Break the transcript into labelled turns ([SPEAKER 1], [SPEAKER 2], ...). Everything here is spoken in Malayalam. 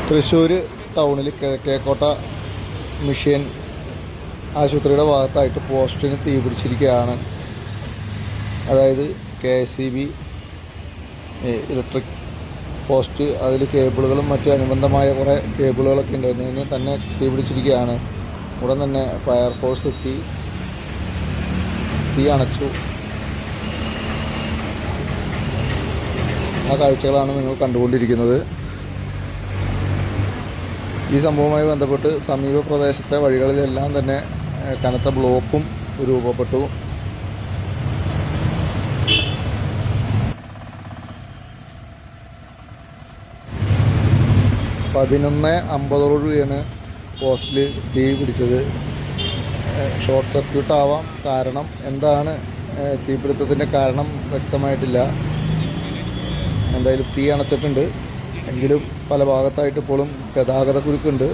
[SPEAKER 1] തൃശ്ശൂർ ടൗണിൽ കിഴക്കേക്കോട്ട മിഷൻ ആശുപത്രിയുടെ ഭാഗത്തായിട്ട് പോസ്റ്റിന് തീ പിടിച്ചിരിക്കുകയാണ്. അതായത് KSEB ഇലക്ട്രിക് പോസ്റ്റ്, അതിൽ കേബിളുകളും മറ്റ് അനുബന്ധമായ കുറേ കേബിളുകളൊക്കെ ഉണ്ടായിരുന്നു. അതിന് തന്നെ തീ പിടിച്ചിരിക്കുകയാണ്. ഉടൻ തന്നെ ഫയർഫോഴ്സ് എത്തി തീ അണച്ചു. ആ കാഴ്ചകളാണ് നിങ്ങൾ കണ്ടുകൊണ്ടിരിക്കുന്നത്. ഈ സംഭവവുമായി ബന്ധപ്പെട്ട് സമീപ പ്രദേശത്തെ വഴികളിലെല്ലാം തന്നെ കനത്ത ബ്ലോക്കും രൂപപ്പെട്ടു. പതിനൊന്ന് 50 പോസ്റ്റിൽ തീ പിടിച്ചത്. ഷോർട്ട് സർക്യൂട്ട് ആവാം. കാരണം എന്താണ് തീപിടുത്തത്തിൻ്റെ കാരണം വ്യക്തമായിട്ടില്ല. എന്തായാലും തീ അണച്ചിട്ടുണ്ട്. എങ്കിലും പല ഭാഗത്തായിട്ട് ഇപ്പോഴും ഗതാഗത കുരുക്കുണ്ട്.